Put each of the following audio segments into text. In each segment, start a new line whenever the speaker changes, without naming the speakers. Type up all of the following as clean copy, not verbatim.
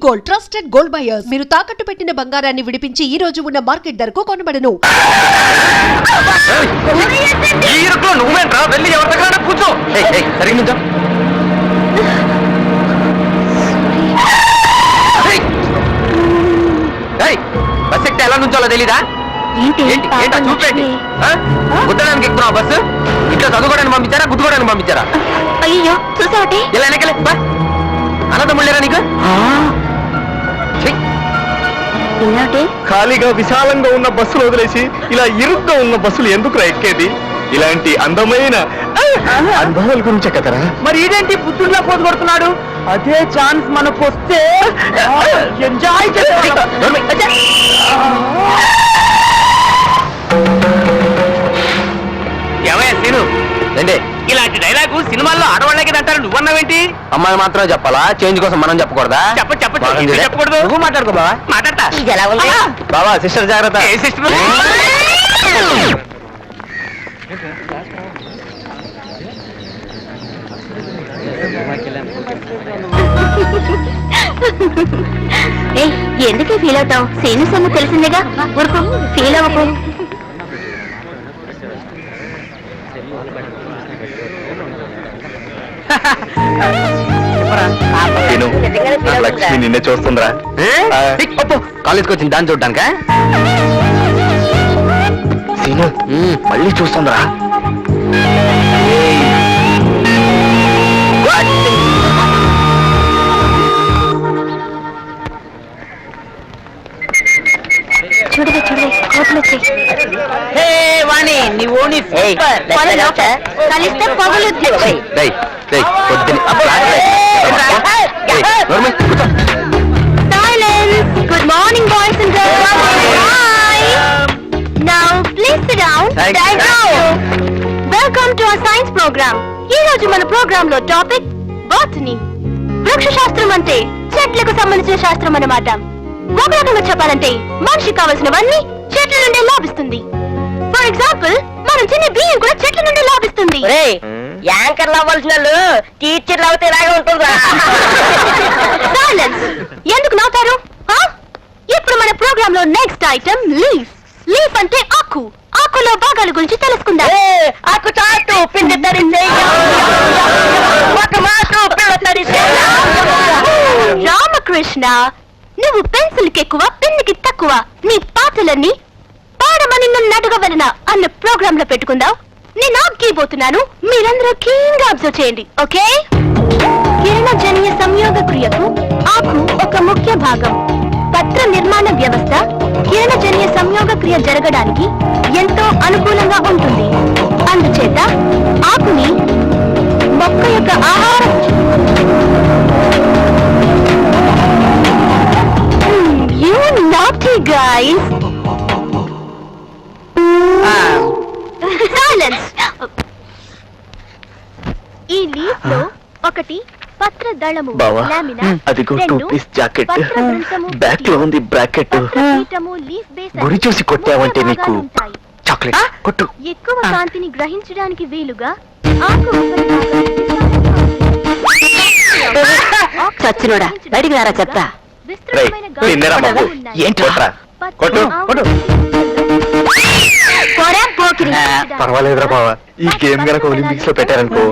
Gold trusted gold buyers. మీరు తాకట్టు పెట్టిన బంగారాన్ని విడిపించి ఈ రోజు ఉన్న మార్కెట్ ధరకు కొనబడను.
బస్ ఎక్కితే ఎలా నుంచోలో తెలీదా? చూపేంటి గుద్దడానికి ఎక్కువ బస్సు ఇట్లా చదువుకోవడానికి పంపించారా గుద్దుకోవడానికి పంపించారా?
అయ్యో చూసావటి
ఇలా వెనకలే అన్నదమ్ముళ్ళేరా నీకు?
ఖాళీగా విశాలంగా ఉన్న బస్సులు వదిలేసి ఇలా ఇరుగ్గా ఉన్న బస్సులు ఎందుకు ఎక్కేది? ఇలాంటి అందమైన అనుభవాల గురించే కదరా.
మరి ఇదేంటి పుత్తూరులో పోటు కొడుతున్నాడు? అదే ఛాన్స్ మనకు వస్తే ఎంజాయ్
ఏమయ్యా సీను రండి.
ఇలాంటి డైలాగు సినిమాల్లో ఆడవాళ్ళకి అంటారు, నువ్వన్నావేంటి?
అమ్మాయి మాత్రం చెప్పాలా? చేంజ్ కోసం మనం చెప్పకూడదా?
చెప్పకూడదు.
నువ్వు మాట్లాడుకో బావా.
మాట్లాడతా
బావా సిస్టర్ జాగ్రత్త.
ఏ సిస్టర్?
ఎందుకే ఫీల్ అవుతావు? సీను సొమ్ము తెలిసిందేగా, ఊరుకో, ఫీల్ అవ్వకు.
లక్ష్మి నిన్నే చూస్తుందిరా.
కాలేజ్కి వచ్చింది దాన్ని చూడ్డానిక?
సీను మళ్ళీ చూస్తుందిరా.
చూడవే చూడవే, కోపం వచ్చి కలిస్తే పొగలు. Good morning boys and girls. Now please sit down. Welcome to our science programme. ఈ రోజు మన ప్రోగ్రామ్ లో టాపిక్ బాటనీ. వృక్ష శాస్త్రం అంటే చెట్లకు సంబంధించిన శాస్త్రం అన్నమాట. ఒక రకంగా చెప్పాలంటే మనిషి కావలసినవన్నీ చెట్ల నుండి లాభిస్తుంది. ఫర్ ఎగ్జాంపుల్ మనం తినే బియ్యం కూడా చెట్ల నుండి లాభిస్తుంది.
యాంకర్లు అవ్వాల్సిన వాళ్ళు టీచర్లు అవుతే ఇలాగే ఉంటుందా?
సైలెన్స్. ఎందుకు నవ్వుతారు? ఇప్పుడు మన ప్రోగ్రామ్ లో నెక్స్ట్ ఐటమ్ లీఫ్. లీఫ్ అంటే ఆకు. ఆకులో భాగాల గురించి తెలుసుకుందాం.
ఆకు చాటు పిండి తరిసే ఒక మాకు పిల్ల తరిసే.
రామకృష్ణ, నువ్వు పెన్సిల్ కి ఎక్కువ పెన్నుకి తక్కువ. నీ పాటలన్నీ పాడమని నన్ను అడగవలన అన్న ప్రోగ్రామ్ లో పెట్టుకుందాం. నేను ఆగిపోతున్నాను, మీరందరూ కీన్ గా అబ్జర్వ్ చేయండి, ఓకే? కిరణజన్య సంయోగ క్రియకు ఆకు ఒక ముఖ్య భాగం. పత్ర నిర్మాణ వ్యవస్థ కిరణజన్య సంయోగ క్రియ జరగడానికి ఎంతో అనుకూలంగా ఉంటుంది. అందుచేత ఆకుని మొక్క యొక్క ఆహారం. You naughty guys. Silence. ఈ లీఫ్ లో ఒకటి పత్ర దళము, లామినా.
అదిగో 2 పీస్ జాకెట్, బ్యాక్ లో ఉంది బ్రాకెట్.
లీఫ్ బేస్
గురి చూసి కొట్టావంటే నీకు చాక్లెట్ కొట్టు.
ఎక్కువ కాంతిని గ్రహించడానికి వీలుగా ఆకు
చచ్చినోడా బయటికి రారా చెప్తా.
పర్వాలేదురా బావా, ఈ గేమ్ గనక ఒలింపిక్స్ లో పెట్టారనుకో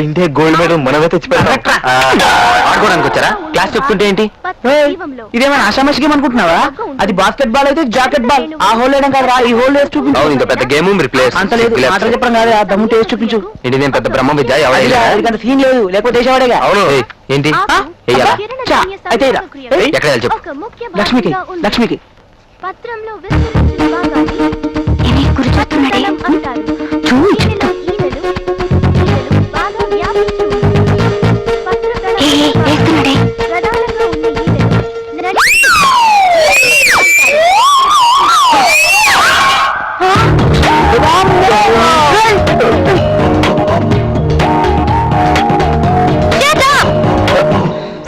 ఇండియా గోల్డ్ మెడల్ మనమే తెచ్చిపెట్టాం.
ఆడుకోవడానికి వచ్చారా? క్లాస్ చెప్తుంటే ఏంటి?
ఇదేమైనా ఆషామాషి గేమ్ అనుకుంటున్నావా? అది బాస్కెట్ బాల్ అయితే జాకెట్ బాల్. ఆ హోల్ వేయడం కాదురా, ఈ హోల్ వేసి చూపించు.
ఇంత పెద్ద గేమ్ రిప్లేస్
అంత లేదు, మాటలు చెప్పడం కాదు, ఆ దమ్ము టేస్ట్ చూపించు.
ఏంటి నేను పెద్ద బ్రహ్మ విద్య?
అంత సీన్ లేదు, లేకపోతే వేసేవాడేగా.
అవును. ఏంటి
అయితే
ఎక్కడ చెప్పు.
లక్ష్మికి లక్ష్మికి
పత్రంలో విస్తరించిన భాగాన్ని గురి చేస్తున్నాడే అంటారు. బాగా వ్యాపించి ప్రధానంగా ఉన్న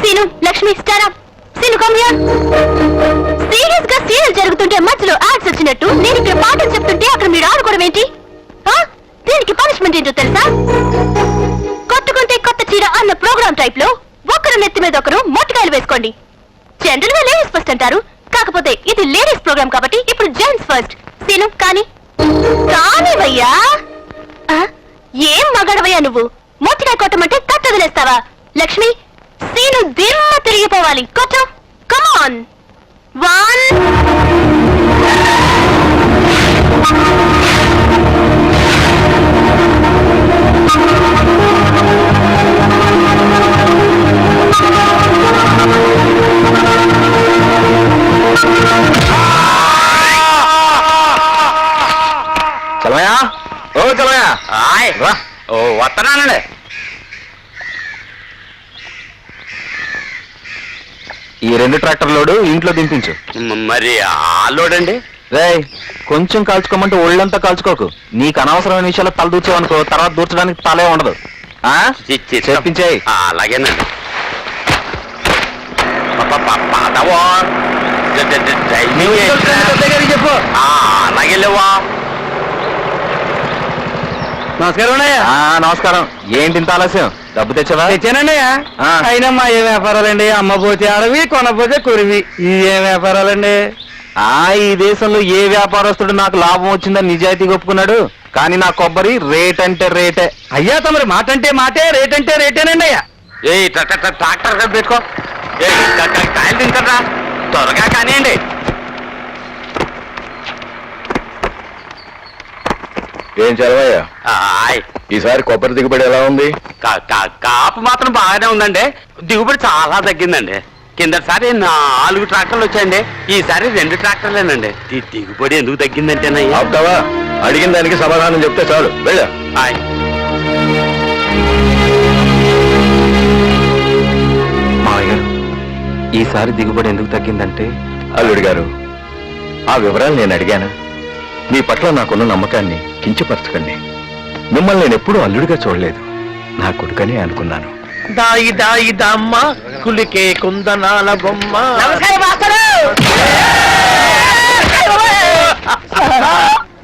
Seenu, Lakshmi, star. Seenu, come here. Serious గా సీరియల్ జరుగుతుంటే మధ్యలో యాడ్స్ వచ్చినట్టు నేను ఇక్కడ పాటలు చెప్తుంటే అక్కడ మీరు ఆడుకోవడం ఏంటి? దీనికి పనిష్మెంట్ ఏంటో తెలుసా? కొట్టుకుంటే కొత్త చీర అన్న ప్రోగ్రామ్ టైప్ లో ఒకరు నెత్తి మీద ఒకరు మొట్టకాయలు వేసుకోండి. జనరల్ గా లేడీస్ ఫస్ట్ అంటారు, కాకపోతే ఇది లేడీస్ ప్రోగ్రామ్ కాబట్టి ఇప్పుడు జెంట్స్ ఫస్ట్. సీను కానీ కానివయ్యా. ఏం మగడవయ్యా నువ్వు? మూతికాయ కొట్టమంటే తట్టు వదిలేస్తావా? లక్ష్మి, సీను దిమ్మ తిరిగిపోవాలి. కొట్టు, కమాన్. 1
చలమయా, ఓ చలమయా, రా.
ఓ వస్తున్నానండి.
ఈ 2 ట్రాక్టర్ లోడు ఇంట్లో దింపించు.
మరి ఆ లోడ్ అండి?
రేయ్, కొంచెం కాల్చుకోమంటే ఒళ్ళంతా కాల్చుకోకు. నీకు అనవసరమైన విషయాలు తల దూర్చావనుకో, తర్వాత దూర్చడానికి తలే ఉండదు. చెప్పించేయి.
అలాగేనండి.
చెప్పు.
అలాగే లేవా?
నమస్కారం అన్నయ్య.
నమస్కారం. ఏంటి ఇంత ఆలస్యం? డబ్బు తెచ్చావా?
తెచ్చానన్నయ్య.
ఆ.
అయినా మా ఏ వ్యాపారాలండి? అమ్మపోతే అడవి, కొనపోతే కురివి. ఈ ఏ వ్యాపారాలండి?
ఈ దేశంలో ఏ వ్యాపారస్తుడు నాకు లాభం వచ్చిందని నిజాయితీగా ఒప్పుకున్నాడు? కానీ నా కొబ్బరి రేట్ అంటే రేటే.
అయ్యా తమరి మాట అంటే మాటే, రేట్ అంటే రేటేనండి అయ్యా.
ఏ ట్రాక్టర్ పెట్టుకో. కాయలు తింటారా? త్వరగా కానివ్వండి.
ఏం చదవయ్యా,
ఆయ్.
ఈసారి కొబ్బరి దిగుబడి ఎలా ఉంది?
కాపు మాత్రం బాగానే ఉందండి. దిగుబడి చాలా తగ్గిందండి. కిందసారి 4 ట్రాక్టర్లు వచ్చాయండి, ఈసారి 2 ట్రాక్టర్లేనండి. దిగుబడి ఎందుకు తగ్గిందంటేనయ్యా?
ఆపుతావా? అడిగిన దానికి సమాధానం చెప్తే చాలు. వెళ్ళా. మావయ్య గారు, ఈసారి దిగుబడి ఎందుకు తగ్గిందంటే, అల్లుడి గారు, ఆ వివరాలు నేను అడిగాను. మీ పట్ల నాకున్న నమ్మకాన్ని కించపరచకండి. మిమ్మల్ని నేను ఎప్పుడూ అల్లుడిగా చూడలేదు, నా కొడుకని అనుకున్నాను.
దాయి దాయి దమ్మ కులికే కుందనాల బొమ్మ.
నమస్కారం మాస్టరు.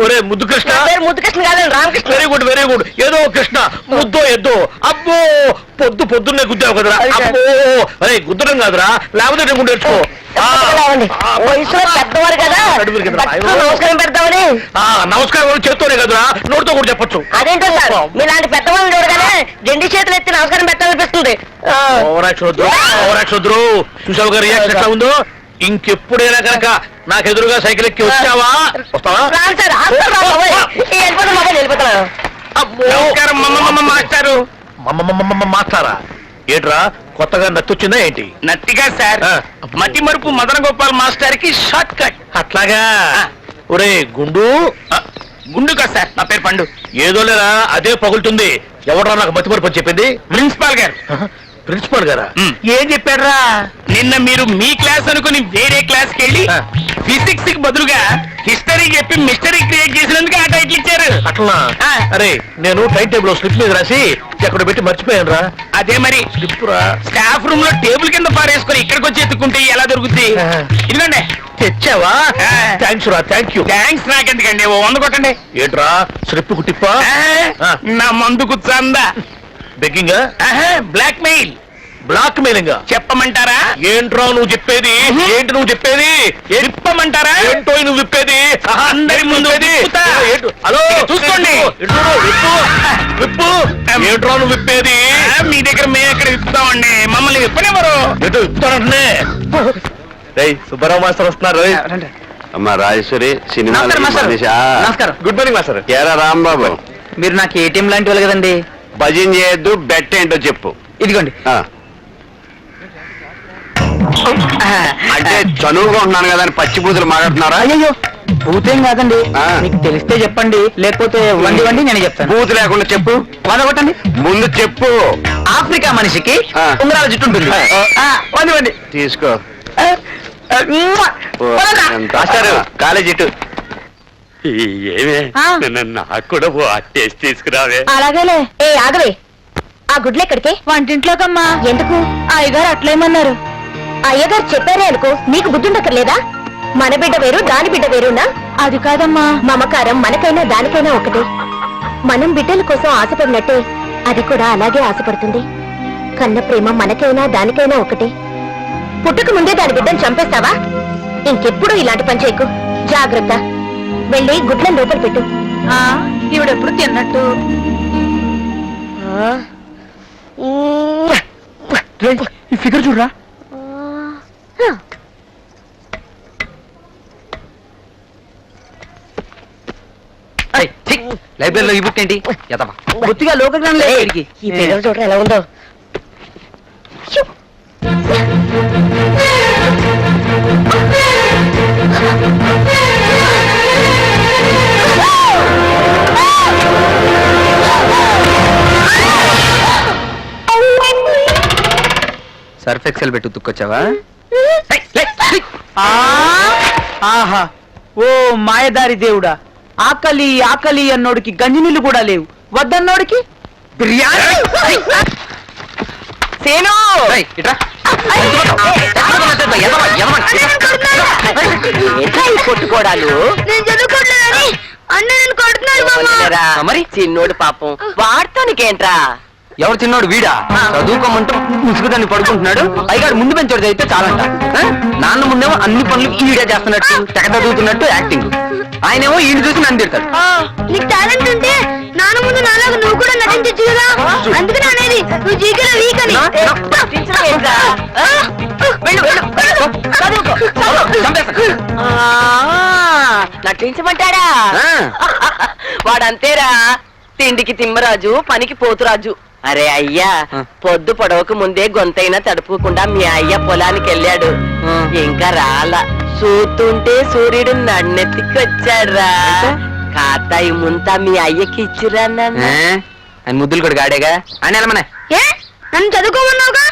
ఒరే ముద్దు కృష్ణ.
నా పేరు ముద్దుకృష్ణ కాదండి, Ramakrishna.
Very good, very good. ఏదో కృష్ణ, ముద్దో ఎద్దో. అబ్బో, పొద్దున్నే గుద్దావు కదరా. అబ్బో, అరే గుద్దడం కాదురా, లేకపోతే నేను గుడ్డెచ్చుకో.
వయసులో పెద్దవారు కదా, నమస్కారం పెడతామని.
నమస్కారం చేత్తోనే కదరా, నోటితో కూడా చెప్పొచ్చు.
అదేంటో సార్, మీలాంటి పెద్దవాళ్ళని చూడగానే 2 చేతులు ఎత్తి నమస్కారం పెట్టాలనిపిస్తుంది.
ఓవరాక్షోద్రు. చూసావు గారు రియాక్షన్ ఎట్లా ఉందో? ఇంకెప్పుడైనా కనుక నాకు ఎదురుగా సైకిల్ ఎక్కి వచ్చావా? వస్తావా?
రాను సార్, వెళ్ళిపోతాం మొబైల్ వెళ్ళిపోతాను.
నమస్కారం మాస్టారు. మాట్లారా? ఏంట్రా కొత్తగా నచ్చొచ్చిందా ఏంటి?
నట్టిగా సార్, మతి మరుపు మదన గోపాల్ మాస్టర్ కి షార్ట్ కట్.
అట్లాగా? ఒరే గుండు.
గుండు కాదు సార్, నా పేరు పండు.
ఏదో లేరా, అదే పగులుతుంది. ఎవడరా నాకు మతి మరుపు అని చెప్పింది?
ప్రిన్సిపాల్ గారు.
ప్రిన్సిపాల్ గారా?
ఏం చెప్పాడ్రా? నిన్న మీరు మీ క్లాస్ అనుకుని వేరే క్లాస్ కి వెళ్ళి ఫిజిక్స్ కి బదులుగా హిస్టరీ చెప్పి మిస్టరీ క్రియేట్ చేసినందుకు ఆ టైటిల్ ఇచ్చారు.
అట్లా? అరే, నేను టైం టేబుల్ స్లిప్ మీద రాసి ఎక్కడ పెట్టి మర్చిపోయాను రా.
అదే మరి
స్లిప్ రా.
స్టాఫ్ రూమ్ లో టేబుల్ కింద పారేసుకొని ఇక్కడికి వచ్చి ఎత్తుకుంటే ఎలా దొరుకుతుంది? ఇదిగోండి.
తెచ్చావా? థ్యాంక్స్ రా, థ్యాంక్ యూ.
థ్యాంక్స్ నాకెందుకండి, ఓ 100 కొట్టండి.
ఏంట్రా స్లిప్ కు టిప్పా?
నా మందుకు చందా.
Begging?
Blackmail.
Blackmailing
చెప్పమంటారా?
ఏంట్రా నువ్వు చెప్పేది? ఏంటి నువ్వు చెప్పేది?
చెప్పమంటారా?
ఏంటో నువ్వు విప్పేది?
అందరి ముందు విప్పుతా.
హలో
చూసుకోండి.
విప్పు. ఏంట్రా నువ్వు విప్పేది?
మీ దగ్గర మేము ఎక్కడ విప్పుతామండి, మమ్మల్ని విప్పనివ్వరు.
ఏంటో విప్పుతానంటే. సుబ్బారావు మాస్టర్ వస్తున్నారు.
అమ్మా రాజేశ్వరి, సినిమా
నమస్కారం. Good morning master.
ఏరా రాంబాబు,
మీరు నాకు ఏటీఎం లాంటి వాళ్ళు కదండి.
భజన చేయొద్దు, బెట్ ఏంటో చెప్పు.
ఇదిగోండి.
అంటే చనువుగా ఉన్నాను కదా అని పచ్చి బూతులు మాట్లాడుతున్నారా?
అయ్యో బూతేం కాదండి, మీకు తెలిస్తే చెప్పండి, లేకపోతే వండి నేను చెప్తాను.
బూతు లేకుండా చెప్పు.
కొట్టండి.
ముందు చెప్పు.
ఆఫ్రికా మనిషికి ఉంగరాల జుట్టు ఉంటుంది. వండి
తీసుకో. కాలేజ్ ఇటు. ఏమే, నాకు కూడా టేస్ట్ తీసుకురావే.
అలాగేలే. ఏ ఆగవే, ఆ గుడ్లు ఎక్కడికి? వంటింట్లోకమ్మా. ఎందుకు? అయ్యగారు అట్లేమన్నారు. అయ్యగారు చెప్పారే అనుకో, నీకు బుద్ధుండక్కర్లేదా? మన బిడ్డ వేరు, దాని బిడ్డ వేరునా? అది కాదమ్మా. మమకారం మనకైనా దానికైనా ఒకటే. మనం బిడ్డల కోసం ఆశపడినట్టే అది కూడా అలాగే ఆశపడుతుంది. కన్న ప్రేమ మనకైనా దానికైనా ఒకటే. పుట్టక ముందే దాని బిడ్డను చంపేస్తావా? ఇంకెప్పుడు ఇలాంటి పని చేయకు. జాగ్రత్త. వెళ్ళి గుడ్లను లోపల పెట్టు.
ఈవిడెప్పుడు తిన్నట్టు.
ఈ ఫిగర్ చూడరా.
లైబ్రరీలో ఈ బుక్ ఏంటి?
బొత్తిగా లోకల్ జ్ఞానం లేదు వీడికి.
ఈ పిల్లలు చూడరా ఎలా ఉందో.
సర్ఫ్ ఎక్సెల్ పెట్టి ఉతుక్కొచ్చావా?
ఆహా, ఓ మాయదారి దేవుడా, ఆకలి ఆకలి అన్నోడికి గంజినీళ్ళు కూడా లేవు, వద్దన్నోడికి బిర్యానీ. సేను కొట్టుకోడాలు.
మరి
చిన్నోడు పాపం వాడతానికేంట్రా?
ఎవరు చిన్నోడు? వీడా చదువుకోమంటూ ముసుగుదాన్ని పడుకుంటున్నాడు. పైగాడు ముందు పెంచోడు అయితే చాలంట. నాన్న ముందేమో అన్ని పనులు ఈడే చేస్తున్నట్టు, తెగ చదువుతున్నట్టు యాక్టింగ్. ఆయనేమో ఈయన చూసి నన్ను తిడతాడు.
నీకు టాలెంట్ ఉంటే నాన్న ముందు నాలాగా నువ్వు కూడా నటించచ్చు కదా. అందుకని అనేది నువ్వు జీకెలో వీక్ అని.
నటించమంటాడా? వాడంతేరా, తిండికి తిమ్మరాజు, పనికి పోతురాజు. అరే అయ్యా, పొద్దు పొడవకు ముందే గొంతైనా తడుపుకుండా మీ అయ్య పొలానికి వెళ్ళాడు. ఇంకా రాలా. చూస్తుంటే సూర్యుడు నన్నెత్తికి వచ్చాడ్రా. కాతాయి ముంతా మీ అయ్యకి ఇచ్చిరా.
ఆయన ముద్దులు కూడా గాడేగా అని వెళ్ళమనే.
నన్ను చదువుకోమన్నావుగా,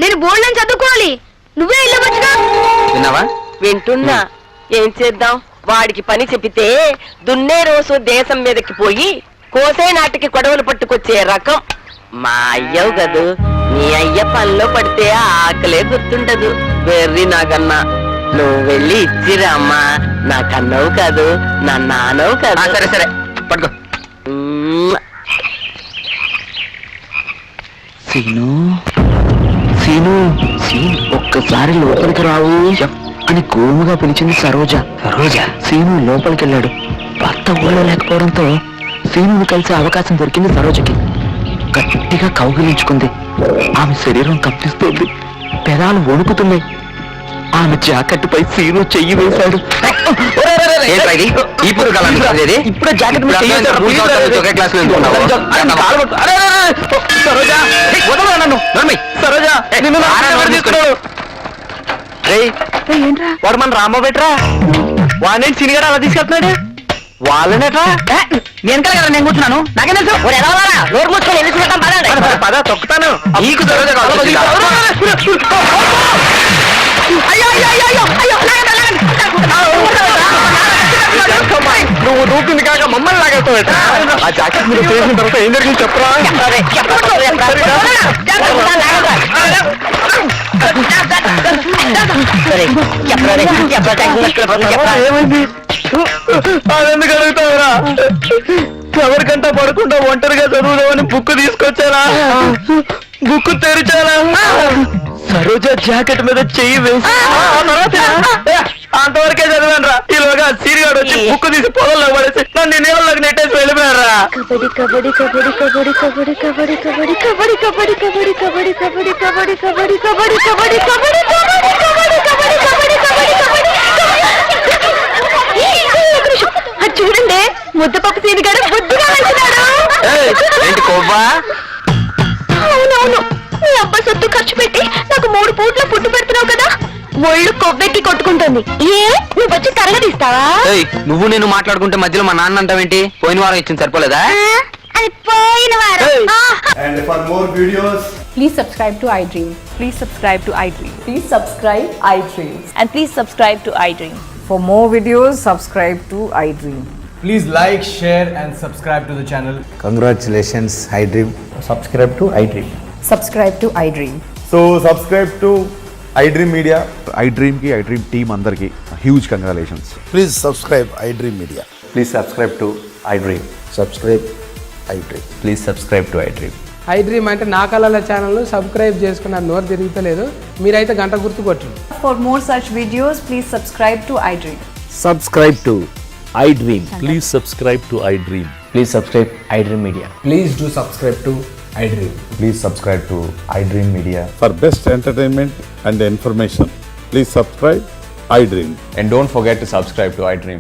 నేను బోల్డని చదువుకోవాలి. నువ్వే వెళ్ళవచ్చుగా.
విన్నావా?
వింటున్నా. ఏం చేద్దాం? వాడికి పని చెప్పితే దున్నే రోజు దేశం మీదకి పోయి కోసే నాటికి కొడవలు పట్టుకొచ్చే రకం మా అయ్యవు కదూ. నీ అయ్య పనిలో పడితే ఆకలే గుర్తుండదు. వెర్రి నాకన్నా. నువ్వు వెళ్ళి ఇచ్చిరా అమ్మా. నా కన్నవు కాదు, నా నానవు కాదు.
సరే సరే పట్టుకో.
సీను సీను సీను ఒక్కసారి లోపలికి రావు అని కోముగా పిలిచింది సరోజ. సీను లోపలికి వెళ్ళాడు. భర్త ఊళ్ళో లేకపోవడంతో సీనుని కలిసే అవకాశం దొరికింది సరోజకి. గట్టిగా కౌగిలించుకుంది. ఆమె శరీరం కంపిస్తోంది, పెదాలు వణుకుతున్నాయి. ఆమె జాకెట్పై సీను చెయ్యి వేశాడు.
ఇప్పుడే జాకెట్ వాడు మన రాంబాబు బెట్రా. వాడేంటి సినిగాడు అలా తీసుకెళ్తున్నాడు? వాళ్ళనేట్రా? నేను కదా నేను కూర్చున్నాను, నాకే తెలుసు.
నోరు మూసుకొని ఎన్ని చూడటం పదండి.
పద తొక్కుతాను. నీకు సరోజ నువ్వు దూకింది కాక మమ్మల్ని లాగేస్తావు. ఆ జాకెట్ మీరు చేసిన తర్వాత ఏం జరిగింది చెప్పరా? ఏమైంది? అదెందుకు అడుగుతావురా? ఎవరికంటా పడకుండా ఒంటరిగా చదువుదామని బుక్ తీసుకొచ్చారా? బుక్ తెరిచారా? సరోజ జాకెట్ మీద చెయ్యి వేసి అంతవరకే చదివాను రా. ఈలోగా సీరిగాడు వచ్చి బుక్ తీసి పొలంలో పడేసి నన్ను నీళ్ళలోకి నెట్టేసి వెళ్ళిపోయారా.
కబడ్డీ కబడ్డీ కబడ్డీ కబడ్డీ కబడ్డీ కబడ్డీ కబడ్డీ కబడ్డీ కబడ్డీ కబడ్డీ కబడ్డీ కబడ్డీ కబడ్డీ కబడ్డీ కబడ్డీ కబడ్డీ కబడ్డీ చూడండి, ముద్దపప్పు సీనిగాడు బుద్ధిగా వెళ్తున్నాడు.
ఏంటి కొవ్వా?
అవునవును, నీ అబ్బా సొత్తు ఖర్చు పెట్టి నాకు 3 పూట్ల ఫుడ్ పెడుతున్నావు కదా, ఒళ్ళు కొవ్వెక్కి కొట్టుకుంటుంది. ఏ నువ్వు వచ్చి తరగతిస్తావా?
నువ్వు నేను మాట్లాడుకుంటే మధ్యలో మా నాన్న అంటావేంటి? పోయిన వారం ఇచ్చింది సరిపోలేదా?
అది పోయిన వారం.
And for more videos,
Please subscribe to iDream.
Please subscribe to iDream.
Please subscribe iDream.
And please subscribe to iDream.
For more videos, subscribe to iDream.
please like, share and subscribe to the channel.
Congratulations, iDream. Subscribe to iDream.
Subscribe to iDream.
So subscribe to iDream Media. iDream ki iDream team andarki huge congratulations.
Please subscribe iDream Media.
Please subscribe to iDream.
Subscribe iDream.
Please subscribe to iDream.
I dream అంటే నా కళల channel subscribe చేసుకున్న నోరు తిరుగుతలేదు. మీరైతే గంట గుర్తు కొట్టండి.
For more such videos, please subscribe to iDream.
Subscribe to iDream. Please subscribe to iDream.
Please subscribe iDream media.
Please do subscribe to iDream.
Please subscribe to iDream Media.
For best entertainment and information, please subscribe iDream.
And don't forget to subscribe to iDream.